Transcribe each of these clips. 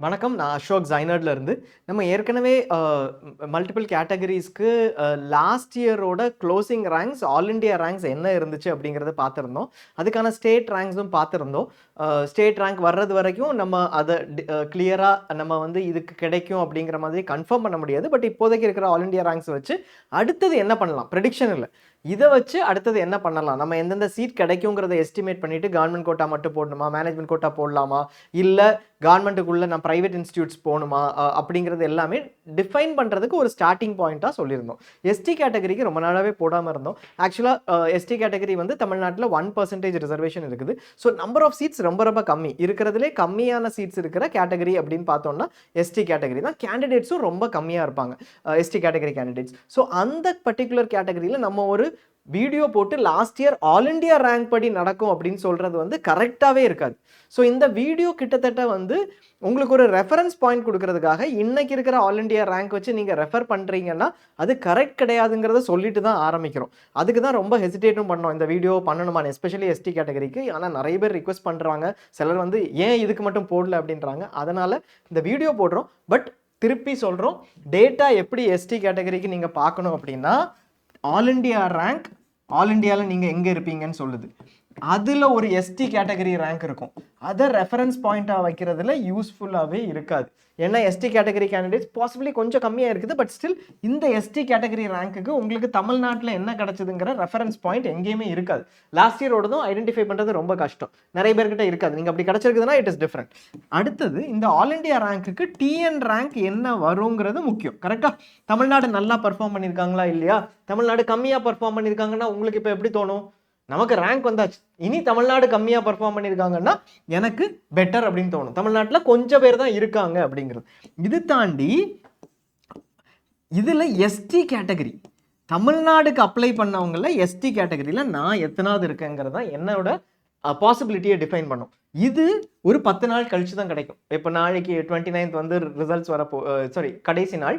வணக்கம். நான் அசோக் ஜைனர்ட்ல இருந்து. நம்ம ஏற்கனவே மல்டிபிள் கேட்டகரீஸ்க்கு லாஸ்ட் இயரோட closing ranks, all India ranks என்ன இருந்துச்சு அப்படிங்கிறத பார்த்திருந்தோம். அதுக்கான ஸ்டேட் ரேங்க்ஸும் பார்த்திருந்தோம். ஸ்டேட் ரேங்க் வர்றது வரைக்கும் நம்ம அத கிளியரா நம்ம வந்து இதுக்கு கிடைக்கும் அப்படிங்கிற மாதிரி கன்ஃபார்ம் பண்ண முடியாது. பட் இப்போதைக்கு இருக்கிற ஆல் இண்டியா ரேங்க்ஸ் வச்சு அடுத்தது என்ன பண்ணலாம்? ப்ரெடிக்ஷன் இல்ல. இத வச்சு அடுத்தது என்ன பண்ணலாம்? நம்ம எந்தெந்த சீட் கிடைக்குங்கிறத எஸ்டிமேட் பண்ணிட்டு கவர்ன்மென்ட் கோட்டா மட்டும் போடணுமா? மேனேஜ்மென்ட் கோட்டா போடலாமா? இல்ல கவர்ன்மென்ட்டுக்குள்ள நான் பிரைவேட் இன்ஸ்டிடியூட்ஸ் போணுமா? அப்படிங்கிறது எல்லாமே டிஃபைன் பண்றதுக்கு ஒரு ஸ்டார்ட்டிங் பாயிண்டா சொல்லியிருந்தோம். எஸ்டி கேட்டகரிக்கு ரொம்ப நாளாவே போடாம இருந்தோம். ஆக்சுவலா எஸ்டி கேட்டகரி வந்து தமிழ்நாட்டுல 1% ரிசர்வேஷன் இருக்குது. ஸோ நம்பர் ஆஃப் சீட்ஸ் ரொம்ப ரொம்ப கம்மி. இருக்கிறதுலே கம்மியான சீட்ஸ் இருக்கிற கேட்டகரி அப்படின்னு பார்த்தோம்னா எஸ்டி கேட்டகரி தான். கேண்டிடேட்ஸும் ரொம்ப கம்மியா இருப்பாங்க. ST category candidates. ஸோ அந்த பர்டிகுலர் கேட்டகரியில நம்ம ஒரு வீடியோ போட்டு last year all India rank படி நடக்கும் அப்படின்னு சொல்றது வந்து கரெக்டாவே இருக்காது. ஸோ இந்த வீடியோ கிட்டத்தட்ட வந்து உங்களுக்கு ஒரு ரெஃபரன்ஸ் பாயிண்ட் கொடுக்கறதுக்காக இன்னைக்கு இருக்கிற ஆல் இண்டியா ரேங்க் வச்சு நீங்க ரெஃபர் பண்றீங்கன்னா அது கரெக்ட் கிடையாதுங்கிறத சொல்லிட்டு தான் ஆரம்பிக்கிறோம். அதுக்கு தான் ரொம்ப ஹெசிடேட்டும் பண்ணோம் இந்த வீடியோ பண்ணணுமான்னு, எஸ்பெஷலி எஸ்டி கேட்டகரிக்கு. ஆனால் நிறைய பேர் ரிக்வெஸ்ட் பண்றாங்க, சிலர் வந்து ஏன் இதுக்கு மட்டும் போடல அப்படின்றாங்க. அதனால இந்த வீடியோ போடுறோம். பட் திருப்பி சொல்றோம், டேட்டா எப்படி எஸ்டி கேட்டகரிக்கு நீங்க பார்க்கணும் அப்படின்னா ஆல் இண்டியா ரேங்க், ஆல் இண்டியாவில் நீங்கள் எங்கே இருப்பீங்கன்னு சொல்லுது. அதில் ஒரு எஸ்டி கேட்டகரி ரேங்க் இருக்கும். அதை ரெஃபரன்ஸ் பாயிண்டாக வைக்கிறதுல யூஸ்ஃபுல்லாகவே இருக்காது. ஏன்னா எஸ்டி கேட்டகரி கேண்டிடேட்ஸ் பாசிபிளி கொஞ்சம் கம்மியாக இருக்குது. பட் ஸ்டில் இந்த எஸ்டி கேட்டகரி ரேங்க்குக்கு உங்களுக்கு தமிழ்நாட்டில் என்ன கிடைச்சதுங்கிற ரெஃபரன்ஸ் பாயிண்ட் எங்கேயுமே இருக்காது. லாஸ்ட் இயரோடதும் ஐடென்டிஃபை பண்ணுறது ரொம்ப கஷ்டம். நிறைய பேர்கிட்ட இருக்காது. நீங்கள் அப்படி கிடைச்சிருக்குதுன்னா இட் இஸ் டிஃப்ரெண்ட். அடுத்தது இந்த ஆல் இண்டியா ரேங்க்குக்கு டிஎன் ரேங்க் என்ன வருங்கிறது முக்கியம். கரெக்டாக தமிழ்நாடு நல்லா பர்ஃபார்ம் பண்ணியிருக்காங்களா இல்லையா? தமிழ்நாடு கம்மியாக பர்ஃபார்ம் பண்ணியிருக்காங்கன்னா உங்களுக்கு இப்போ எப்படி தோணும்? நமக்கு ரேங்க் வந்தாச்சு, இனி தமிழ்நாடு கம்மியா பர்ஃபார்ம் பண்ணியிருக்காங்கன்னா எனக்கு பெட்டர் அப்படின்னு தோணும். தமிழ்நாட்டில் கொஞ்சம் பேர் தான் இருக்காங்க அப்படிங்கிறது. இது தாண்டி இதுல எஸ்டி கேட்டகரி, தமிழ்நாடுக்கு அப்ளை பண்ணவங்கள எஸ்டி கேட்டகரியில நான் எத்தனாவது இருக்கேங்கிறதா என்னோட பாசிபிலிட்டியை டிஃபைன் பண்ணும். இது ஒரு 10 நாள் கழிச்சு தான் கிடைக்கும். இப்போ நாளைக்கு 29th வந்து ரிசல்ட்ஸ் வரப்போ, சாரி கடைசி நாள்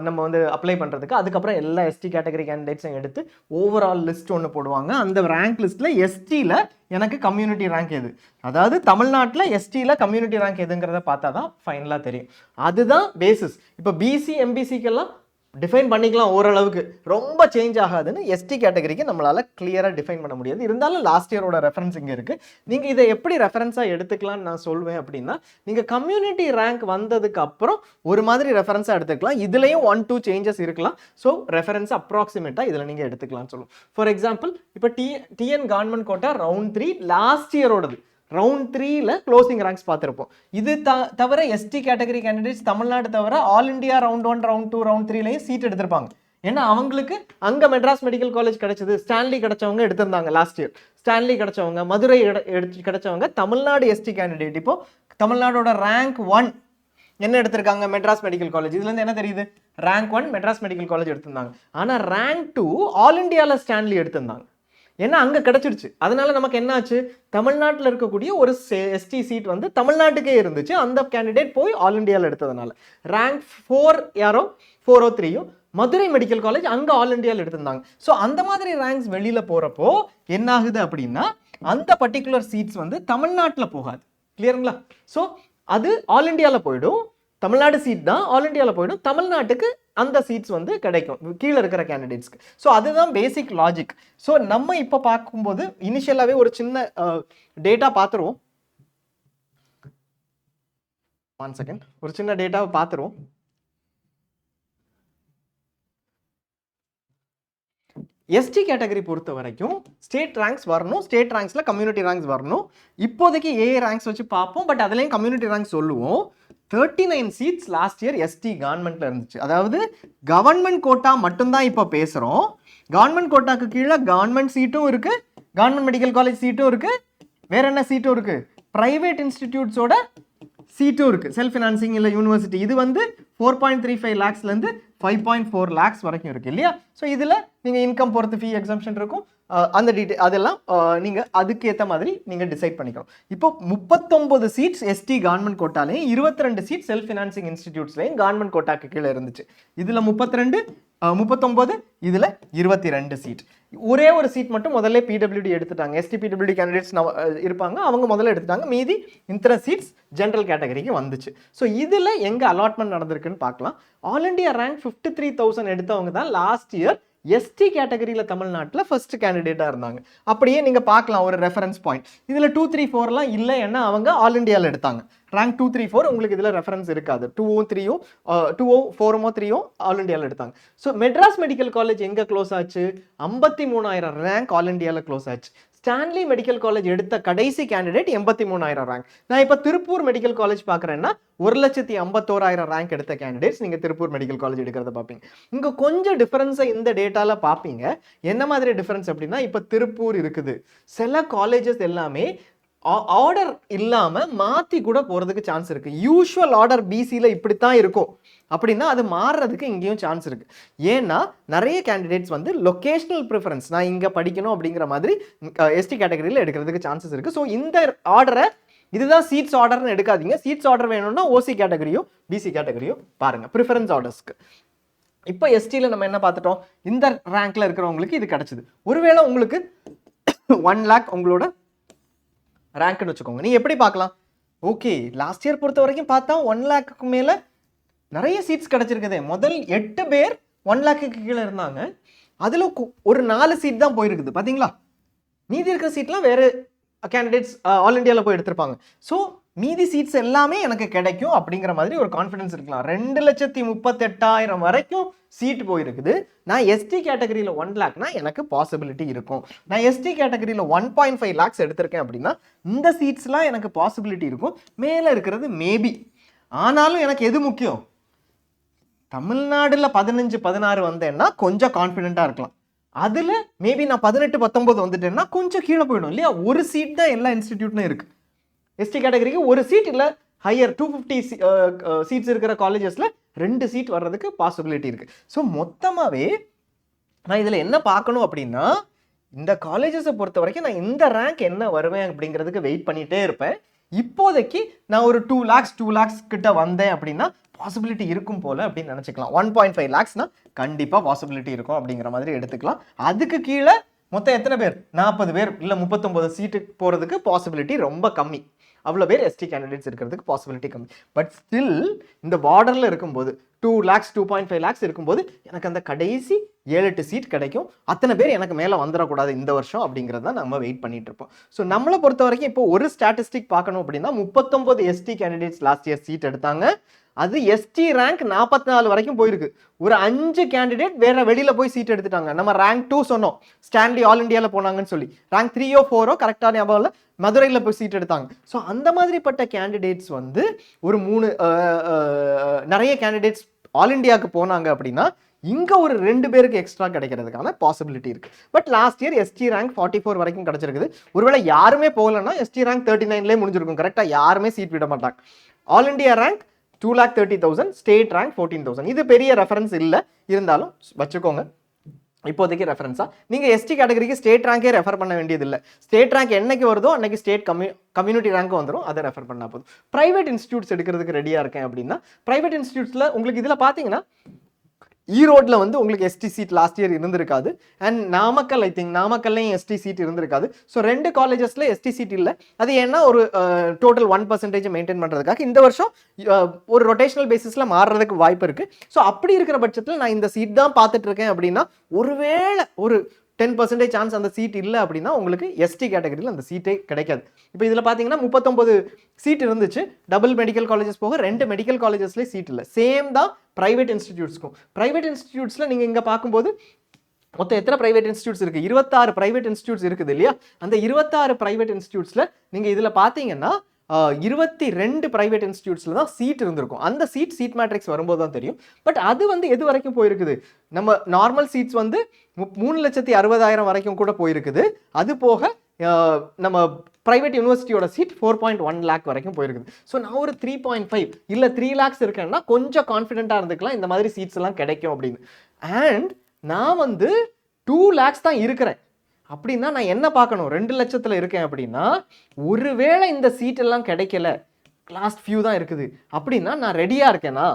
நம்ம வந்து அப்ளை பண்ணுறதுக்கு. அதுக்கப்புறம் எல்லா எஸ்டி கேட்டகரி கேண்டிடேட்ஸும் எடுத்து ஓவரால் லிஸ்ட் ஒன்று போடுவாங்க. அந்த ரேங்க் லிஸ்ட்டில் எஸ்டியில் எனக்கு கம்யூனிட்டி ரேங்க் எது, அதாவது தமிழ்நாட்டில் எஸ்டியில் கம்யூனிட்டி ரேங்க் எதுங்கிறத பார்த்தா தான் ஃபைனலாக தெரியும். அதுதான் பேசிஸ். இப்போ பிசி எம்பிசிக்கெல்லாம் டிஃபைன் பண்ணிக்கலாம் ஓரளவுக்கு, ரொம்ப சேஞ்ச் ஆகாதுன்னு. எஸ்டி கேட்டகரிக்கு நம்மளால் கிளியராக டிஃபைன் பண்ண முடியாது. இருந்தாலும் லாஸ்ட் இயரோட ரெஃபரன்ஸ் இங்கே இருக்குது. நீங்கள் இதை எப்படி ரெஃபரன்ஸாக எடுத்துக்கலாம்னு நான் சொல்வேன் அப்படின்னா, நீங்கள் கம்யூனிட்டி ரேங்க் வந்ததுக்கு அப்புறம் ஒரு மாதிரி ரெஃபரன்ஸாக எடுத்துக்கலாம். இதுலேயும் 1-2 சேஞ்சஸ் இருக்கலாம். ஸோ ரெஃபரன்ஸ் அப்ராக்சிமேட்டாக இதில் நீங்கள் எடுத்துக்கலாம்னு சொல்லுவோம். ஃபார் எக்ஸாம்பிள் இப்போ TN government quota round 3 last இயரோடது ரவுண்ட் 3ல க்ளோசிங் ரேங்க்ஸ் பார்த்துருப்போம். இது தவிர எஸ்டி கேட்டகரி கேண்டிடேட்ஸ் தமிழ்நாடு தவிர all India round 1, round 2, round 3லையும் சீட் எடுத்திருப்பாங்க. ஏன்னா அவங்களுக்கு அங்கே மெட்ராஸ் மெடிக்கல் காலேஜ் கிடைச்சது, ஸ்டான்லி கிடைச்சவங்க எடுத்திருந்தாங்க லாஸ்ட் இயர். ஸ்டான்லி கிடைச்சவங்க, மதுரை கிடைச்சவங்க தமிழ்நாடு எஸ்டி கேண்டிடேட். இப்போ தமிழ்நாடோட ரேங்க் 1 என்ன எடுத்திருக்காங்க? Madras medical college. இதுலேருந்து என்ன தெரியுது? ரேங்க் 1 மெட்ராஸ் மெடிக்கல் காலேஜ் எடுத்திருந்தாங்க. ஆனால் ரேங்க் 2 ஆல் இண்டியாவில் ஸ்டான்லி எடுத்திருந்தாங்க. ஏன்னா அங்கே கிடைச்சிருச்சு. அதனால நமக்கு என்ன ஆச்சு? தமிழ்நாட்டில் இருக்கக்கூடிய ஒரு எஸ்டி சீட் வந்து தமிழ்நாட்டுக்கே இருந்துச்சு. அந்த கேண்டிடேட் போய் ஆல் இண்டியாவில் எடுத்ததுனால ரேங்க் 4 யாரோ 4ஓ 3யோ மதுரை மெடிக்கல் காலேஜ் அங்கே ஆல் இண்டியாவில் எடுத்திருந்தாங்க. ஸோ அந்த மாதிரி ரேங்க்ஸ் வெளியில் போகிறப்போ என்ன ஆகுது அப்படின்னா, அந்த பர்டிகுலர் சீட்ஸ் வந்து தமிழ்நாட்டில் போகாது. கிளியருங்களா? ஸோ அது ஆல் இண்டியாவில் போயிடும். தமிழ்நாடு சீட் தான் ஆல் இண்டியாவில் போயிடும். தமிழ்நாட்டுக்கு அந்த சீட்ஸ் வந்து கிடைக்கும் கீழே இருக்கிற கேண்டிடேட்ஸ்க்கு. ஸோ அதுதான் பேசிக் லாஜிக். ஸோ நம்ம இப்போ பார்க்கும்போது இனிஷியலாகவே ஒரு சின்ன டேட்டா பார்த்துருவோம். 1 செகண்ட், ஒரு சின்ன டேட்டாவை பார்த்துருவோம். எஸ்டி கேட்டகரி பொறுத்த வரைக்கும் ஸ்டேட் ரேங்க்ஸ் வரணும். ஸ்டேட் ரேங்க்ஸில் கம்யூனிட்டி ரேங்க்ஸ் வரணும். இப்போதைக்கு ஏஏ ரேங்க்ஸ் வச்சு பார்ப்போம். பட் அதுலேயும் கம்யூனிட்டி ரேங்க்ஸ் சொல்லுவோம். 39 சீட்ஸ் லாஸ்ட் இயர் எஸ்டி கவர்மெண்ட்ல இருந்துச்சு. அதாவது கவர்மெண்ட் கோட்டா மட்டும்தான் இப்போ பேசுகிறோம். கவர்மெண்ட் கோட்டாக்கு கீழே கவர்மெண்ட் சீட்டும் இருக்குது, கவர்மெண்ட் மெடிக்கல் காலேஜ் சீட்டும் இருக்குது. வேற என்ன சீட்டும் இருக்குது? ப்ரைவேட் இன்ஸ்டிடியூட்ஸோட சீட்டும் இருக்குது. செல்ஃப் ஃபினான்சிங் இல்லை யூனிவர்சிட்டி. இது வந்து 4.35 lakhsலேருந்து 5.4 lakhs வரைக்கும் இருக்குது இல்லையா? ஸோ இதில் நீங்கள் இன்கம் பொறுத்து ஃபீ எக்ஸம்ஷன் இருக்கும். அந்த அதெல்லாம் நீங்கள் அதுக்கேற்ற மாதிரி நீங்கள் டிசைட் பண்ணிக்கணும். இப்போ 39 சீட்ஸ் எஸ்டி கவர்மெண்ட் கோட்டாலையும் 22 சீட் செல்ஃப் ஃபினான்சிங் இன்ஸ்டிடியூட்ஸ்லையும் கவர்மெண்ட் கோட்டாக்கு கீழே இருந்துச்சு. இதில் 39 இதில் 22 சீட். ஒரே ஒரு சீட் மட்டும் முதல்ல பிடபிள்யூடி எடுத்துட்டாங்க. எஸ்டி பிடபிள்யூடி கேண்டிடேட்ஸ் இருப்பாங்க, அவங்க முதல்ல எடுத்துட்டாங்க. மீதி இத்தனை சீட்ஸ் ஜென்ரல் கேட்டகரிக்கு வந்துச்சு. ஸோ இதில் எங்கே அலாட்மெண்ட் நடந்திருக்குன்னு பார்க்கலாம். ஆல் இண்டியா ரேங்க் 53,000 எடுத்தவங்க தான் லாஸ்ட் இயர் எஸ்டி கேட்டகரியில் தமிழ்நாட்டில் ஃபர்ஸ்ட் கேண்டிடேட்டாக இருந்தாங்க. அப்படியே நீங்கள் பார்க்கலாம் ஒரு ரெஃபரன்ஸ் பாயிண்ட். இதில் 2, 3, 4லாம் இல்லை, ஏன்னா அவங்க ஆல் இண்டியாவில் எடுத்தாங்க. ரேங்க் 2, 3, 4 உங்களுக்கு இதில் ரெஃபரன்ஸ் இருக்காது. 2, 3, 2, 4, 3 ஆல் இண்டியாவில் எடுத்தாங்க. ஸோ மெட்ராஸ் மெடிக்கல் காலேஜ் எங்கே க்ளோஸ் ஆச்சு? 53,000 ரேங்க் ஆல் இண்டியாவில் க்ளோஸ் ஆச்சு. ஸ்டான்லி மெடிக்கல் காலேஜ் எடுத்த கடைசி கேண்டிடேட் 83,000 ரேங்க். நான் இப்போ திருப்பூர் மெடிக்கல் காலேஜ் பார்க்குறேன்னா 1,51,000 ரேங்க் எடுத்த கேண்டிடேட்ஸ் நீங்கள் திருப்பூர் மெடிக்கல் காலேஜ் எடுக்கிறத பார்ப்பீங்க. இங்கே கொஞ்சம் டிஃபரன்ஸை இந்த டேட்டாவில் பார்ப்பீங்க. என்ன மாதிரி டிஃபரன்ஸ் அப்படின்னா, இப்போ திருப்பூர் இருக்குது, சில காலேஜஸ் எல்லாமே ஆர்டர் இல்லாமல் மாற்றி கூட போகிறதுக்கு சான்ஸ் இருக்குது. யூஷுவல் ஆர்டர் பிசியில் இப்படித்தான் இருக்கும் அப்படின்னா அது மாறுறதுக்கு இங்கேயும் சான்ஸ் இருக்குது. ஏன்னா நிறைய கேண்டிடேட்ஸ் வந்து லொக்கேஷனல் ப்ரிஃபரன்ஸ், நான் இங்கே படிக்கணும் அப்படிங்கிற மாதிரி எஸ்டி கேட்டகரியில் எடுக்கிறதுக்கு சான்சஸ் இருக்குது. ஸோ இந்த ஆர்டரை இதுதான் சீட்ஸ் ஆர்டர்னு எடுக்காதீங்க. சீட்ஸ் ஆர்டர் வேணும்னா ஓசி கேட்டகரியோ பிசி கேட்டகரியோ பாருங்கள் ப்ரிஃபரன்ஸ் ஆர்டர்ஸ்க்கு. இப்போ எஸ்டியில் நம்ம என்ன பார்த்துட்டோம்? இந்த ரேங்க்ல இருக்கிறவங்களுக்கு இது கிடைச்சிது. ஒருவேளை உங்களுக்கு 1 lakh உங்களோட ரேங்க்னு வச்சுக்கோங்க. நீ எப்படி பார்க்கலாம்? ஓகே, லாஸ்ட் இயர் பொறுத்த வரைக்கும் பார்த்தா 1 lakhக்கு மேலே நிறைய சீட்ஸ் கிடைச்சிருக்குது. முதல் 8 பேர் 1 lakhக்கு கீழே இருந்தாங்க. அதில் ஒரு 4 சீட் தான் போயிருக்குது பார்த்தீங்களா? மீதி இருக்கிற சீட்லாம் வேறு கேண்டிடேட்ஸ் ஆல் இண்டியாவில் போய் எடுத்திருப்பாங்க. ஸோ மீதி சீட்ஸ் எல்லாமே எனக்கு கிடைக்கும் அப்படிங்கிற மாதிரி ஒரு கான்ஃபிடன்ஸ் இருக்கலாம். 2,38,000 வரைக்கும் சீட் போயிருக்குது. நான் எஸ்டி கேட்டகரியில் 1 lakhனா எனக்கு பாசிபிலிட்டி இருக்கும். நான் எஸ்டி கேட்டகரியில் 1.5 lakhs எடுத்திருக்கேன் அப்படின்னா இந்த சீட்ஸ்லாம் எனக்கு பாசிபிலிட்டி இருக்கும். மேலே இருக்கிறது மேபி. ஆனாலும் எனக்கு எது முக்கியம்? தமிழ்நாடுல 15, 16 வந்தேன்னா கொஞ்சம் கான்ஃபிடென்ட்டாக இருக்கலாம். அதில் மேபி நான் 18, 19 வந்துட்டேன்னா கொஞ்சம் கீழே போயிடும் இல்லையா? ஒரு சீட் தான் எல்லா இன்ஸ்டிடியூட்லையும் இருக்குது. எஸ்டி கேட்டகரிக்கு ஒரு சீட் இல்லை, ஹையர் 250 சீட்ஸ் இருக்கிற காலேஜஸில் 2 சீட் வர்றதுக்கு பாசிபிலிட்டி இருக்குது. ஸோ மொத்தமாகவே நான் இதில் என்ன பார்க்கணும் அப்படின்னா, இந்த காலேஜஸை பொறுத்த வரைக்கும் நான் இந்த ரேங்க் என்ன வருவேன் அப்படிங்கிறதுக்கு வெயிட் பண்ணிகிட்டே இருப்பேன். இப்போதைக்கு நான் ஒரு 2 lakhs கிட்ட வந்தேன் அப்படின்னா பாசிபிலிட்டி இருக்கும் போல அப்படின்னு நினச்சிக்கலாம். 1.5 lakhsனா கண்டிப்பாக பாசிபிலிட்டி இருக்கும் அப்படிங்கிற மாதிரி எடுத்துக்கலாம். அதுக்கு கீழே மொத்தம் எத்தனை பேர்? 40 பேர் இல்லை 39 சீட்டுக்கு போகிறதுக்கு பாசிபிலிட்டி ரொம்ப கம்மி. அவ்வளோ பேர் எஸ்டி கேண்டிடேட்ஸ் இருக்கிறதுக்கு பாசிபிலிட்டி கம்மி. பட் ஸ்டில் இந்த பார்டரில் இருக்கும்போது 2 lakhs 2.5 lakhs இருக்கும்போது எனக்கு அந்த கடைசி 7-8 சீட் கிடைக்கும். அத்தனை பேர் எனக்கு மேலே வந்துடக்கூடாது இந்த வருஷம் அப்படிங்கிறது தான் நம்ம வெயிட் பண்ணிட்டு இருப்போம். ஸோ நம்மளை பொறுத்த வரைக்கும் இப்போ ஒரு ஸ்டாட்டிஸ்டிக் பார்க்கணும் அப்படின்னா 39 ST candidates last year seat எடுத்தாங்க. அது எஸ்டி ரேங்க் 44 வரைக்கும் போயிருக்கு. ஒரு 5 கேண்டிடேட் வேற வெளியில் போய் சீட் எடுத்துட்டாங்க. நம்ம ரேங்க் 2 சொன்னோம், ஸ்டான்லி ஆல் இண்டியாவில் போனாங்கன்னு சொல்லி. ரேங்க் 3 or 4 கரெக்டாக ஞாபகம் இல்லை, மதுரையில் போய் சீட் எடுத்தாங்க. ஸோ அந்த மாதிரிப்பட்ட கேண்டிடேட்ஸ் வந்து ஒரு 3 நிறைய கேண்டிடேட்ஸ் ஆல் இண்டியாவுக்கு போனாங்க அப்படின்னா இங்கே ஒரு 2 பேருக்கு எக்ஸ்ட்ரா கிடைக்கிறதுக்கான பாசிபிலிட்டி இருக்குது. But last year ST rank 44 வரைக்கும் கிடைச்சிருக்குது. ஒருவேளை யாருமே போகலன்னா எஸ்டி ரேங்க் 39லேயே முடிஞ்சிருக்கும். கரெக்டாக யாருமே சீட் விட மாட்டாங்க. All India rank 2,30,000, state rank 14,000. இது பெரிய ரெஃபரன்ஸ் இல்லை, இருந்தாலும் வச்சுக்கோங்க இப்போதைக்கு ரெஃபரன்ஸா. நீங்கள் எஸ்டி கேட்டகரிக்கு ஸ்டேட் ரேங்கே ரெஃபர் பண்ண வேண்டியது இல்லை. ஸ்டேட் ரேங்க் என்னைக்கு வருதோ அன்னைக்கு ஸ்டேட் கம்யூனிட்டி ரேங்க்கும் வந்துடும், அதை ரெஃபர் பண்ணால் போதும். ப்ரைவேட் இன்ஸ்டியூட்ஸ் எடுக்கிறதுக்கு ரெடியாக இருக்கேன் அப்படின்னா ப்ரைவேட் இன்ஸ்டியூட்ஸில் உங்களுக்கு இதில் பார்த்தீங்கன்னா ஈரோட்டில் வந்து உங்களுக்கு எஸ்டி சீட் லாஸ்ட் இயர் இருந்திருக்காது. அண்ட் நாமக்கல், ஐ திங்க் நாமக்கல்லையும் எஸ்டி சீட் இருந்திருக்காது. ஸோ 2 காலேஜஸில் எஸ்டி சீட் இல்லை. அது ஏன்னா ஒரு டோட்டல் 1% மெயின்டைன் பண்ணுறதுக்காக இந்த வருஷம் ஒரு ரொட்டேஷனல் பேசிஸில் மாறுறதுக்கு வாய்ப்பு இருக்குது. ஸோ அப்படி இருக்கிற பட்சத்தில் நான் இந்த சீட் தான் பார்த்துட்டு இருக்கேன் அப்படின்னா ஒருவேளை ஒரு 10% சான்ஸ் அந்த சீட் இல்லை அப்படின்னா உங்களுக்கு எஸ்டி கேட்டகரியில் அந்த சீட்டே கிடைக்காது. இப்போ இதில் பார்த்தீங்கன்னா 39 சீட் இருந்துச்சு. டபுள் மெடிக்கல் காலேஜஸ் போக 2 மெடிக்கல் காலேஜஸ்லேயே சீட் இல்லை. சேம் தான் ப்ரைவேட் இன்ஸ்டிடியூட்ஸ்க்கும். ப்ரைவேட் இன்ஸ்டிடியூட்ஸில் நீங்கள் இங்கே பார்க்கும்போது மொத்தம் எத்தனை ப்ரைவேட் இன்ஸ்டியூட்ஸ் இருக்குது? 26 ப்ரைவேட் இன்ஸ்டியூட்ஸ் இருக்குது இல்லையா? அந்த 26 ப்ரைவேட் இன்ஸ்டியூட்ஸில் நீங்கள் இதில் பார்த்தீங்கன்னா 22 ப்ரைவேட் இன்ஸ்டியூட்ஸில் தான் சீட் இருந்திருக்கும். அந்த சீட் மேட்ரிக்ஸ் வரும்போது தான் தெரியும். பட் அது வந்து எது வரைக்கும் போயிருக்குது? நம்ம நார்மல் சீட்ஸ் வந்து 3,60,000 வரைக்கும் கூட போயிருக்குது. அது போக நம்ம ப்ரைவேட் யூனிவர்சிட்டியோட சீட் 4.1 lakh வரைக்கும் போயிருக்குது. ஸோ நான் ஒரு 3.5 இல்லை 3 lakhs இருக்கேன்னா கொஞ்சம் கான்ஃபிடென்ட்டாக இருந்துக்கலாம் இந்த மாதிரி சீட்ஸ் எல்லாம் கிடைக்கும் அப்படின்னு. அண்ட் நான் வந்து 2 lakhs தான் இருக்கிறேன். அப்படின்னா நான் என்ன பார்க்கணும்? 2 லட்சத்தில் இருக்கேன் அப்படின்னா, ஒருவேளை இந்த சீட் எல்லாம் கிடைக்கல, லாஸ்ட் ஃபியூ தான் இருக்குது அப்படின்னா நான் ரெடியாக இருக்கேனா?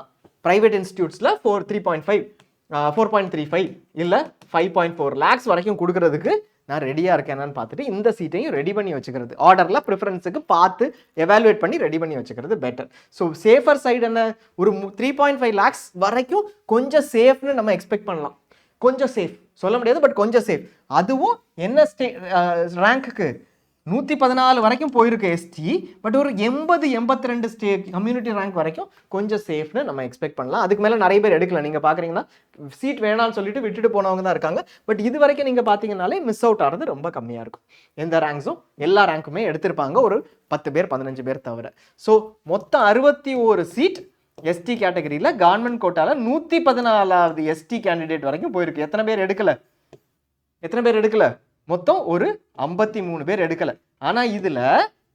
ப்ரைவேட் இன்ஸ்டியூட்ஸில் 3.5 4.35 இல்லை 5.4 லேக்ஸ் வரைக்கும் கொடுக்கறதுக்கு நான் ரெடியாக இருக்கேனான்னு பார்த்துட்டு இந்த சீட்டையும் ரெடி பண்ணி வச்சுக்கிறது, ஆர்டரில் ப்ரிஃபரன்ஸுக்கு பார்த்து எவாலுவேட் பண்ணி ரெடி பண்ணி வச்சுக்கிறது பெட்டர். ஸோ சேஃபர் சைடு என்ன, ஒரு 3.5 லேக்ஸ் வரைக்கும் கொஞ்சம் சேஃப்னு நம்ம எக்ஸ்பெக்ட் பண்ணலாம். கொஞ்சம் சேஃப் சொல்ல முடியாது, பட் கொஞ்சம் சேஃப். அதுவும் என்ன ரேங்க்குக்கு 114 வரைக்கும் போயிருக்கு எஸ்டி, பட் ஒரு 82 கம்யூனிட்டி ரேங்க் வரைக்கும் கொஞ்சம் சேஃப்னு நம்ம எக்ஸ்பெக்ட் பண்ணலாம். அதுக்கு மேலே நிறைய பேர் எடுக்கல. நீங்கள் பார்க்குறீங்கன்னா சீட் வேணாம்னு சொல்லிட்டு விட்டுட்டு போனவங்க தான் இருக்காங்க. பட் இது வரைக்கும் நீங்கள் பார்த்தீங்கன்னாலே மிஸ் அவுட் ஆகிறது ரொம்ப கம்மியாக இருக்கும். எந்த ரேங்க்ஸும் எல்லா ரேங்க்குமே எடுத்திருப்பாங்க, ஒரு 10 பேர் 15 பேர் தவிர. ஸோ மொத்தம் 61 சீட் எஸ்டி கேட்டகரியில் கவர்மெண்ட் கோட்டாவில் 114வது எஸ்டி கேண்டிடேட் வரைக்கும் போயிருக்கு. எத்தனை பேர் எடுக்கல? மொத்தம் ஒரு 53 பேர் எடுக்கல. ஆனா இதுல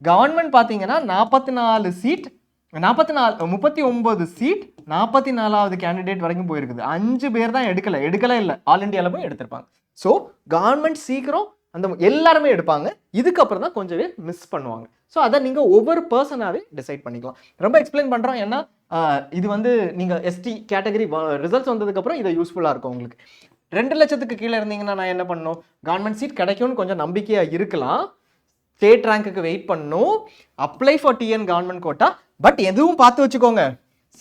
கவர்மெண்ட் பாத்தீங்கன்னா 39 சீட் 39 சீட் 44வது கேண்டிடேட் வரைக்கும் போயிருக்குது. 5 பேர் தான் எடுக்கல இல்ல, ஆல் இண்டியால போய் எடுத்திருப்பாங்க. ஸோ கவர்மெண்ட் சீக்கிரம் அந்த எல்லாருமே எடுப்பாங்க, இதுக்கப்புறம் தான் கொஞ்சம் பேர் மிஸ் பண்ணுவாங்க. ஸோ அதை நீங்கள் ஒவ்வொரு பர்சனாகவே டிசைட் பண்ணிக்கலாம். ரொம்ப எக்ஸ்பிளைன் பண்ணுறோம், ஏன்னா இது வந்து நீங்கள் எஸ்டி கேட்டகரி ரிசல்ட்ஸ் வந்ததுக்கப்புறம் இதை யூஸ்ஃபுல்லாக இருக்கும் உங்களுக்கு. 2 லட்சத்துக்கு கீழே இருந்தீங்கன்னா நான் என்ன பண்ணணும்? கவர்மெண்ட் சீட் கிடைக்கும்னு கொஞ்சம் நம்பிக்கையாக இருக்கலாம், ஸ்டேட் ரேங்க்குக்கு வெயிட் பண்ணணும், apply for TN government quota. But எதுவும் பார்த்து வச்சுக்கோங்க,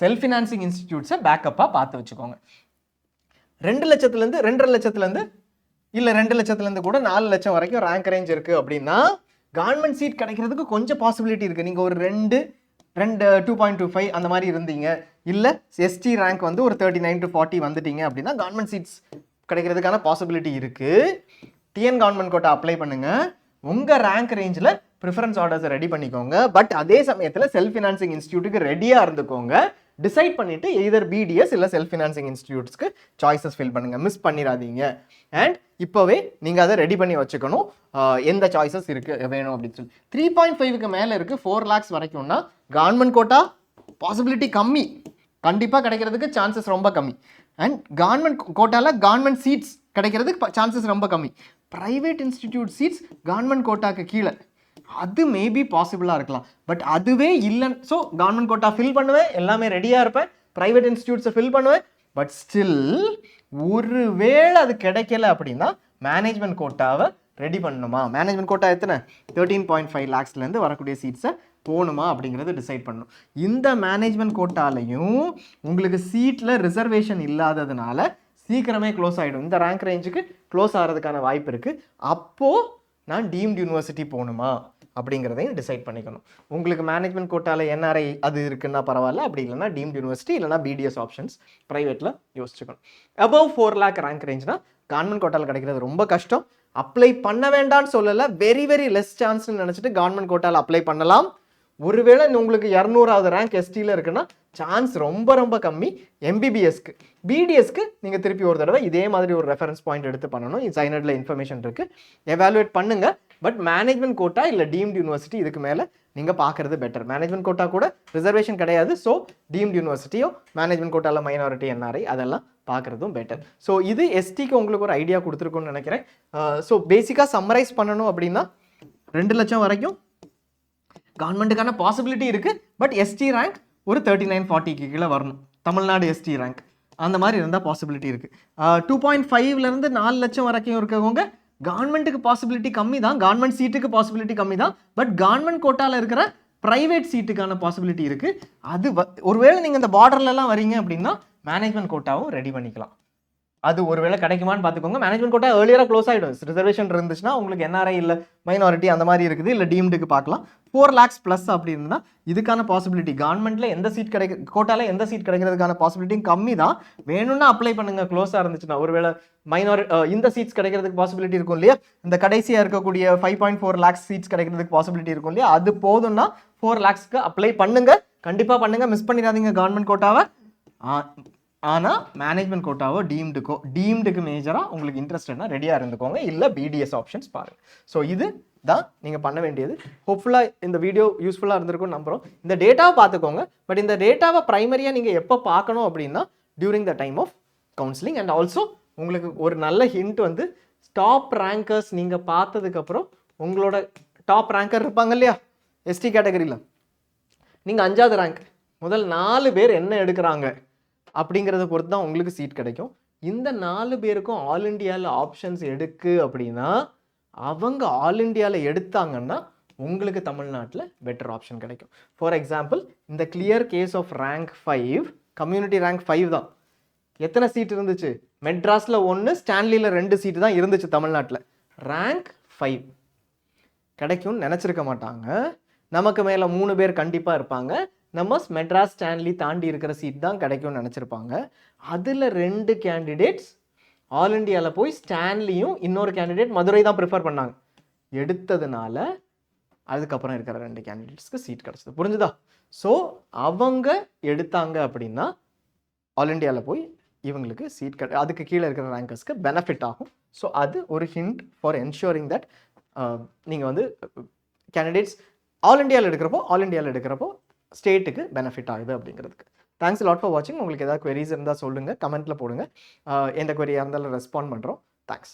செல்ஃப் ஃபினான்சிங் இன்ஸ்டிடியூட்ஸை பேக்கப்பாக பார்த்து வச்சுக்கோங்க. 2 லட்சத்துலேருந்து 2.5 லட்சத்துலேருந்து இல்லை 2 லட்சத்துலேருந்து கூட 4 லட்சம் வரைக்கும் ரேங்க் ரேஞ்ச் இருக்குது அப்படின்னா கவர்மெண்ட் சீட் கிடைக்கிறதுக்கு கொஞ்சம் பாசிபிலிட்டி இருக்குது. நீங்கள் ஒரு 2.25 அந்த மாதிரி இருந்தீங்க, இல்லை எஸ்டி ரேங்க் வந்து ஒரு 39 to 40 வந்துட்டீங்க அப்படின்னா கவர்மெண்ட் சீட்ஸ் கிடைக்கிறதுக்கான பாசிபிலிட்டி இருக்குது. டிஎன் கவர்மெண்ட் கோட்டா அப்ளை பண்ணுங்கள், உங்கள் ரேங்க் ரேஞ்சில் ப்ரிஃபரன்ஸ் ஆர்டர்ஸை ரெடி பண்ணிக்கோங்க. பட் அதே சமயத்தில் செல்ஃப் ஃபினான்சிங் இன்ஸ்டியூட்டுக்கு ரெடியாக இருந்துக்கோங்க. டிசைட் பண்ணிவிட்டு எய்தர் பிடிஎஸ் இல்லை செல்ஃப் ஃபினான்சிங் இன்ஸ்டியூட்ஸ்க்கு சாய்ஸஸ் ஃபில் பண்ணுங்கள், மிஸ் பண்ணிடாதீங்க. அண்ட் இப்போவே நீங்கள் அதை ரெடி பண்ணி வச்சுக்கணும், எந்த சாய்ஸஸ் இருக்குது வேணும் அப்படின்னு சொல்லி. 3.5க்கு மேலே இருக்குது 4 lakhs வரைக்கும்னா கவர்மெண்ட் கோட்டா பாசிபிலிட்டி கம்மி, கண்டிப்பாக கிடைக்கிறதுக்கு சான்சஸ் ரொம்ப கம்மி. அண்ட் கவர்மெண்ட் கோட்டாவில் கவர்மெண்ட் சீட்ஸ் கிடைக்கிறதுக்கு சான்சஸ் ரொம்ப கம்மி. ப்ரைவேட் இன்ஸ்டிடியூட் சீட்ஸ் கவர்மெண்ட் கோட்டாக்கு கீழே அது மேபி பாசிபிளாக இருக்கலாம், பட் அதுவே இல்லைன்னு. ஸோ கவர்மெண்ட் கோட்டா ஃபில் பண்ணுவேன், எல்லாமே ரெடியாக இருப்பேன், ப்ரைவேட் இன்ஸ்டிடியூட்ஸை ஃபில் பண்ணுவேன். பட் ஸ்டில் ஒரு வேளை அது கிடைக்கல அப்படின்னா மேனேஜ்மெண்ட் கோட்டாவை ரெடி பண்ணணுமா? மேனேஜ்மெண்ட் கோட்டா எத்தனை 13.5 lakhsலேருந்து வரக்கூடிய சீட்ஸை போகணுமா அப்படிங்கிறது டிசைட் பண்ணணும். இந்த மேனேஜ்மெண்ட் கோட்டாலையும் உங்களுக்கு சீட்டில் ரிசர்வேஷன் இல்லாததுனால சீக்கிரமே க்ளோஸ் ஆகிடும், இந்த ரேங்க் ரேஞ்சுக்கு க்ளோஸ் ஆகிறதுக்கான வாய்ப்பு இருக்குது. அப்போது நான் டீம்டு யூனிவர்சிட்டி போகணுமா அப்படிங்கிறதையும் டிசைட் பண்ணிக்கணும். உங்களுக்கு மேனேஜ்மெண்ட் கோட்டாவில் என்ஆர்ஐ அது இருக்குன்னா பரவாயில்ல, அப்படி இல்லைனா டீம்டு யூனிவர்சிட்டி இல்லைனா பிடிஎஸ் ஆப்ஷன்ஸ் ப்ரைவேட்டில் யோசிச்சுக்கணும். above 4 lakh ரேங்க் ரேஞ்ச்னா கவர்மெண்ட் கோட்டாவில் கிடைக்கிறது ரொம்ப கஷ்டம். அப்ளை பண்ண வேண்டாம்னு சொல்லலை, வெரி வெரி லெஸ் சான்ஸ்னு நினச்சிட்டு கவர்மெண்ட் கோட்டாவில் அப்ளை பண்ணலாம். ஒருவேளை உங்களுக்கு 200வது ரேங்க் எஸ்டியில் இருக்குன்னா சான்ஸ் ரொம்ப ரொம்ப கம்மி. எம்பிபிஎஸ்க்கு பிடிஎஸ்க்கு நீங்கள் திருப்பி ஒரு தடவை இதே மாதிரி ஒரு ரெஃபரன்ஸ் பாயிண்ட் எடுத்து பண்ணணும். சைனடில் இன்ஃபர்மேஷன் இருக்குது, எவாலுவேட் பண்ணுங்கள். பட் மேனேஜ்மெண்ட் கோட்டா இல்லை டீம்டு யூனிவர்சிட்டி இதுக்கு மேலே நீங்கள் பார்க்குறது பெட்டர். மேனேஜ்மெண்ட் கோட்டா கூட ரிசர்வேஷன் கிடையாது, ஸோ டீம்டு யூனிவர்சிட்டியோ மேனேஜ்மெண்ட் கோட்டாவில் மைனாரிட்டி என்ஆர்ஐ அதெல்லாம் பார்க்குறதும் பெட்டர். ஸோ இது எஸ்டிக்கு உங்களுக்கு ஒரு ஐடியா கொடுத்துருக்குன்னு நினைக்கிறேன். ஸோ பேசிக்காக சம்மரைஸ் பண்ணணும் அப்படின்னா 2 லட்சம் வரைக்கும் கவர்மெண்ட்டுக்கான பாசிபிலிட்டி இருக்குது. பட் எஸ்டி ரேங்க் ஒரு 39-40க்கு கீழே வரணும், தமிழ்நாடு எஸ்டி ரேங்க் அந்த மாதிரி இருந்தால் பாசிபிலிட்டி இருக்குது. 2.5லேருந்து 4 லட்சம் வரைக்கும் இருக்கவங்க கவர்மெண்ட்டுக்கு பாசிபிலிட்டி கம்மி தான், கவர்மெண்ட் சீட்டுக்கு பாசிபிலிட்டி கம்மி தான். பட் கவர்மெண்ட் கோட்டாவில் இருக்கிற ப்ரைவேட் சீட்டுக்கான பாசிபிலிட்டி இருக்குது. அது ஒருவேளை நீங்கள் இந்த பார்டர்லலாம் வரீங்க அப்படின்னா மேனேஜ்மெண்ட் கோட்டாவும் ரெடி பண்ணிக்கலாம். அது ஒருவேளை கிடைக்குமான்னு பார்த்துக்கோங்க. மேனேஜ்மெண்ட் கோட்டா ஏர்லியராக க்ளோஸ் ஆகிடும். ரிசர்வேஷன் இருந்துச்சுன்னா உங்களுக்கு என்ஆர்ஐ இல்லை மைனாரிட்டி அந்த மாதிரி இருக்குது, இல்லை டீம்டுக்கு பார்க்கலாம். 4 lakhs ப்ளஸ் அப்படி இருந்தால் இதுக்கான பாசிபிலிட்டி கவர்மெண்ட்டில் எந்த சீட் கோட்டாவில் எந்த சீட் கிடைக்கிறதுக்கான பாசிபிலிட்டியும் கம்மி தான். வேணும்னா அப்ளை பண்ணுங்கள், க்ளோஸாக இருந்துச்சுன்னா. ஒருவேளை இந்த சீட்ஸ் கிடைக்கிறதுக்கு பாசிபிலிட்டி இருக்கும் இல்லையா, இந்த கடைசியாக இருக்கக்கூடிய 5.4 lakhs சீட்ஸ் கிடைக்கிறதுக்கு பாசிபிலிட்டி இருக்கும் இல்லையா, அது போதும்னா 4 lakhsக்கு அப்ளை பண்ணுங்கள், கண்டிப்பாக பண்ணுங்கள், மிஸ் பண்ணிடாதீங்க கவர்மெண்ட் கோட்டாவை. ஆனால் மேனேஜ்மெண்ட் கோட்டாவோ டீம்டுக்கு மேஜராக உங்களுக்கு இன்ட்ரெஸ்ட்னா ரெடியாக இருந்துக்கோங்க, இல்லை பிடிஎஸ் ஆப்ஷன்ஸ் பாருங்கள். ஸோ இது தான் நீங்கள் பண்ண வேண்டியது. ஹோப்ஃபுல்லாக இந்த வீடியோ யூஸ்ஃபுல்லாக இருந்திருக்கும்னு நம்புகிறோம். இந்த டேட்டாவை பார்த்துக்கோங்க. பட் இந்த டேட்டாவை ப்ரைமரியாக நீங்கள் எப்போ பார்க்கணும் அப்படின்னா during the time of counselling. And also உங்களுக்கு ஒரு நல்ல ஹிண்ட் வந்து டாப் ரேங்கர்ஸ் நீங்கள் பார்த்ததுக்கப்புறம் உங்களோட டாப் ரேங்கர் இருப்பாங்க இல்லையா எஸ்டி கேட்டகரியில், நீங்கள் 5வது ரேங்க், முதல் 4 பேர் என்ன எடுக்கிறாங்க அப்படிங்கிறத பொறுத்து தான் உங்களுக்கு சீட் கிடைக்கும். இந்த 4 பேருக்கும் ஆல் இண்டியாவில் ஆப்ஷன்ஸ் எடுக்கு அப்படின்னா அவங்க ஆல் இண்டியாவில் எடுத்தாங்கன்னா உங்களுக்கு தமிழ்நாட்டில் பெட்டர் ஆப்ஷன் கிடைக்கும். ஃபார் எக்ஸாம்பிள், இந்த clear case of rank 5, community rank 5 தான். எத்தனை சீட் இருந்துச்சு? மெட்ராஸில் 1, ஸ்டான்லியில் 2 சீட்டு தான் இருந்துச்சு தமிழ்நாட்டில். ரேங்க் 5 கிடைக்கும்னு நினச்சிருக்க மாட்டாங்க. நமக்கு மேலே 3 பேர் கண்டிப்பாக இருப்பாங்க. நம்ம மெட்ராஸ் ஸ்டான்லி தாண்டி இருக்கிற சீட் தான் கிடைக்கும்னு நினச்சிருப்பாங்க. அதில் 2 கேண்டிடேட்ஸ் ஆல் இண்டியாவில் போய் ஸ்டான்லியும் இன்னொரு கேண்டிடேட் மதுரை தான் ப்ரிஃபர் பண்ணாங்க. எடுத்ததுனால அதுக்கப்புறம் இருக்கிற 2 கேண்டிடேட்ஸ்க்கு சீட் கிடச்சிது. புரிஞ்சுதா? ஸோ அவங்க எடுத்தாங்க அப்படின்னா ஆல் இண்டியாவில் போய் இவங்களுக்கு சீட் அதுக்கு கீழே இருக்கிற ரேங்கர்ஸ்க்கு பெனிஃபிட் ஆகும். ஸோ அது ஒரு ஹிண்ட் ஃபார் என்ஷூரிங் தட் நீங்கள் வந்து கேண்டிடேட்ஸ் ஆல் இண்டியாவில் எடுக்கிறப்போ ஸ்டேட்டுக்கு பெனிஃபிட் ஆகுது அப்படிங்கிறதுக்கு. தேங்க்ஸ் லாட் ஃபார் வாட்சிங். உங்களுக்கு ஏதாவது குவெரிஸ் இருந்தால் சொல்லுங்கள், கமெண்ட்டில் போடுங்க. எந்த குவெரியாக இருந்தாலும் ரெஸ்பாண்ட் பண்ணுறோம். தேங்க்ஸ்.